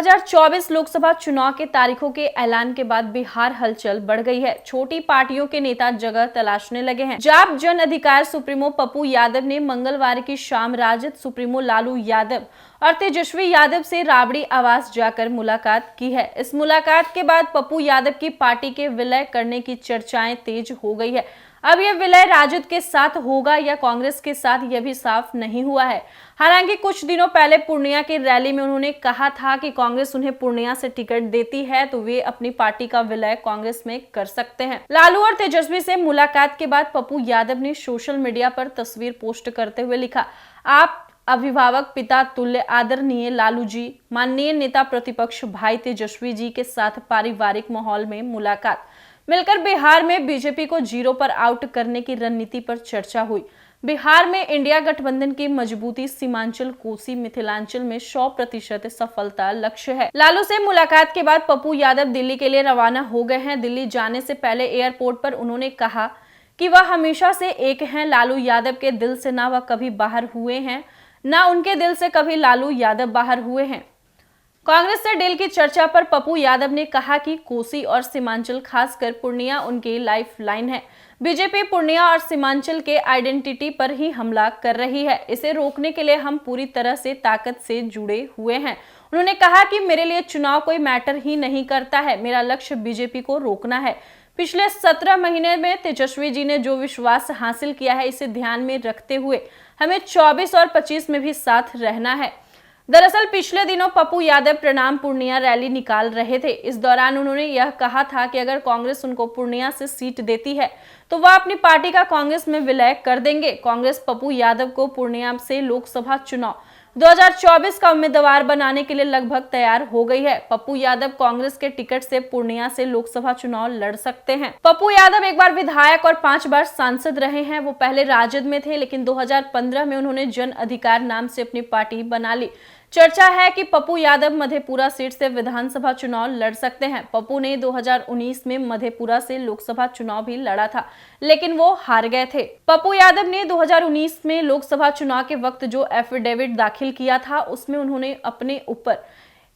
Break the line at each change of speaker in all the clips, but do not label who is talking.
2024 लोकसभा चुनाव के तारीखों के ऐलान के बाद बिहार हलचल बढ़ गई है। छोटी पार्टियों के नेता जगह तलाशने लगे हैं। जाप जन अधिकार सुप्रीमो पप्पू यादव ने मंगलवार की शाम राजद सुप्रीमो लालू यादव और तेजस्वी यादव से राबड़ी आवास जाकर मुलाकात की है। इस मुलाकात के बाद पप्पू यादव की पार्टी के विलय करने की चर्चाएं तेज हो गई है। अब यह विलय राजद के साथ होगा या कांग्रेस के साथ, यह भी साफ नहीं हुआ है। हालांकि कुछ दिनों पहले पूर्णिया की रैली में उन्होंने कहा था कि कांग्रेस उन्हें पूर्णिया से टिकट देती है तो वे अपनी पार्टी का विलय कांग्रेस में कर सकते हैं। लालू और तेजस्वी से मुलाकात के बाद पप्पू यादव ने सोशल मीडिया पर तस्वीर पोस्ट करते हुए लिखा, आप अभिभावक पिता तुल्य आदरणीय लालू जी, माननीय नेता प्रतिपक्ष भाई तेजस्वी जी के साथ पारिवारिक माहौल में मुलाकात। मिलकर बिहार में बीजेपी को जीरो पर आउट करने की रणनीति पर चर्चा हुई। बिहार में इंडिया गठबंधन की मजबूती, सीमांचल, कोसी, मिथिलांचल में 100% सफलता लक्ष्य है। लालू से मुलाकात के बाद पप्पू यादव दिल्ली के लिए रवाना हो गए हैं। दिल्ली जाने से पहले एयरपोर्ट पर उन्होंने कहा कि वह हमेशा से एक हैं। लालू यादव के दिल से ना वह कभी बाहर हुए हैं, ना उनके दिल से कभी लालू यादव बाहर हुए हैं। कांग्रेस से डील की चर्चा पर पप्पू यादव ने कहा कि कोसी और सीमांचल, खासकर पूर्णिया उनकी लाइफ लाइन है। बीजेपी पूर्णिया और सीमांचल के आइडेंटिटी पर ही हमला कर रही है। इसे रोकने के लिए हम पूरी तरह से ताकत से जुड़े हुए हैं। उन्होंने कहा कि मेरे लिए चुनाव कोई मैटर ही नहीं करता है, मेरा लक्ष्य बीजेपी को रोकना है। पिछले 17 महीने में तेजस्वी जी ने जो विश्वास हासिल किया है, इसे ध्यान में रखते हुए हमें 24 और 25 में भी साथ रहना है। दरअसल पिछले दिनों पप्पू यादव प्रणाम पूर्णिया रैली निकाल रहे थे। इस दौरान उन्होंने यह कहा था कि अगर कांग्रेस उनको पूर्णिया से सीट देती है तो वह अपनी पार्टी का कांग्रेस में विलय कर देंगे। कांग्रेस पप्पू यादव को पूर्णिया से लोकसभा चुनाव 2024 का उम्मीदवार बनाने के लिए लगभग तैयार हो गई है। पप्पू यादव कांग्रेस के टिकट से पूर्णिया से लोकसभा चुनाव लड़ सकते हैं। पप्पू यादव एक बार विधायक और 5 बार सांसद रहे हैं। वो पहले राजद में थे, लेकिन 2015 में उन्होंने जन अधिकार नाम से अपनी पार्टी बना ली। चर्चा है कि पप्पू यादव मधेपुरा सीट से विधानसभा चुनाव लड़ सकते हैं। पप्पू ने 2019 में मधेपुरा से लोकसभा चुनाव भी लड़ा था, लेकिन वो हार गए थे। पप्पू यादव ने 2019 में लोकसभा चुनाव के वक्त जो एफिडेविट दाखिल किया था, उसमें उन्होंने अपने ऊपर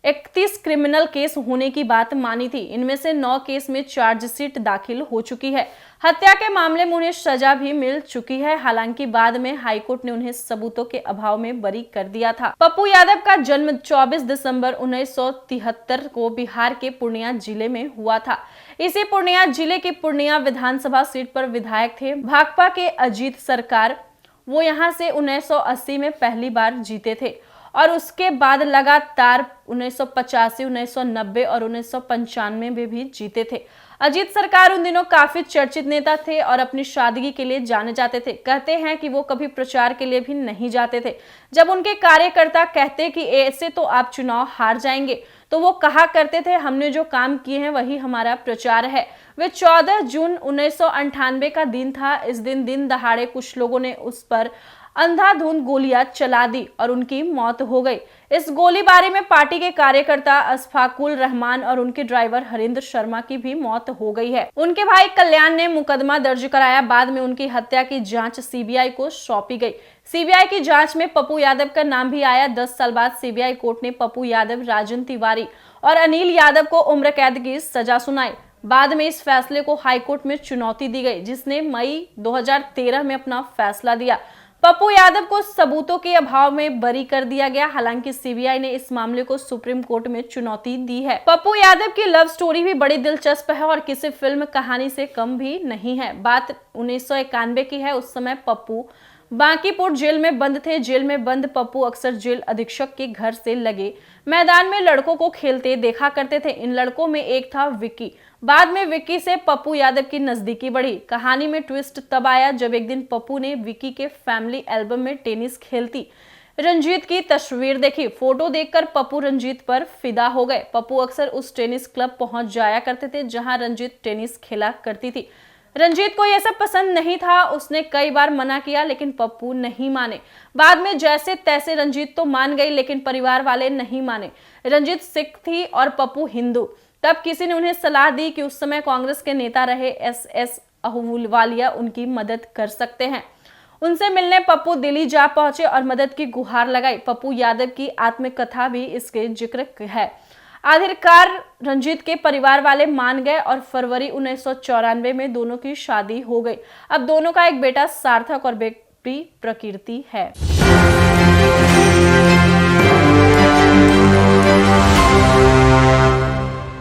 31 क्रिमिनल केस होने की बात मानी थी। इनमें से 9 केस में चार्जशीट दाखिल हो चुकी है। हत्या के मामले में उन्हें सजा भी मिल चुकी है। हालांकि बाद में हाईकोर्ट ने उन्हें सबूतों के अभाव में बरी कर दिया था। पप्पू यादव का जन्म 24 दिसंबर 1973 को बिहार के पूर्णिया जिले में हुआ था। इसी पूर्णिया जिले की पूर्णिया विधानसभा सीट पर विधायक थे भाकपा के अजीत सरकार। वो यहाँ से 1980 में पहली बार जीते थे और उसके बाद लगातार 1985, 1990 और 1995 में भी जीते थे। अजीत सरकार उन दिनों काफी चर्चित नेता थे और अपनी सादगी के लिए जाने जाते थे। कहते हैं कि वो कभी प्रचार के लिए भी नहीं जाते थे। जब उनके कार्यकर्ता कहते कि ऐसे तो आप चुनाव हार जाएंगे, तो वो कहा करते थे, हमने जो काम किए हैं वही हमारा प्रचार है। वे 14 जून 1998 का दिन था। इस दिन दहाड़े कुछ लोगों ने उस पर अंधाधुंध गोलियां चला दी और उनकी मौत हो गई। इस गोलीबारी में पार्टी के कार्यकर्ता अशफाकुल रहमान और उनके ड्राइवर हरिंद्र शर्मा की भी मौत हो गई है। उनके भाई कल्याण ने मुकदमा दर्ज कराया। बाद में उनकी हत्या की जांच सीबीआई को सौंपी गई। सीबीआई की जांच में पप्पू यादव का नाम भी आया। 10 साल बाद सीबीआई कोर्ट ने पप्पू यादव, राजन तिवारी और अनिल यादव को उम्र कैद की सजा सुनाई। बाद में इस फैसले को हाईकोर्ट में चुनौती दी गई, जिसने मई 2013 में अपना फैसला दिया। पप्पू यादव को सबूतों के अभाव में बरी कर दिया गया। हालांकि सीबीआई ने इस मामले को सुप्रीम कोर्ट में चुनौती दी है। पप्पू यादव की लव स्टोरी भी बड़ी दिलचस्प है और किसी फिल्म कहानी से कम भी नहीं है। बात 1991 की है। उस समय पप्पू बांकीपुर जेल में बंद थे। जेल में बंद पप्पू अक्सर जेल अधीक्षक के घर से लगे मैदान में लड़कों को खेलते देखा करते थे। इन लड़कों में एक था विक्की। बाद में विक्की से पप्पू यादव की नजदीकी बढ़ी। कहानी में ट्विस्ट तब आया जब एक दिन पप्पू ने विक्की के फैमिली एल्बम में टेनिस खेलती रंजीत की तस्वीर देखी। फोटो देखकर पप्पू रंजीत पर फिदा हो गए। पप्पू अक्सर उस टेनिस क्लब पहुंच जाया करते थे जहां रंजीत टेनिस खेला करती थी। रंजीत को यह सब पसंद नहीं था। उसने कई बार मना किया, लेकिन पप्पू नहीं माने। बाद में जैसे तैसे रंजीत तो मान गई, लेकिन परिवार वाले नहीं माने। रंजीत सिख थी और पप्पू हिंदू। तब किसी ने उन्हें सलाह दी कि उस समय कांग्रेस के नेता रहे एस एस अहलूवालिया उनकी मदद कर सकते हैं। उनसे मिलने पप्पू दिल्ली जा पहुंचे और मदद की गुहार लगाई। पप्पू यादव की आत्मकथा भी इसके जिक्र है। आखिरकार रंजीत के परिवार वाले मान गए और फरवरी 1994 में दोनों की शादी हो गई। अब दोनों का एक बेटा सार्थक और बेटी प्रकृति है।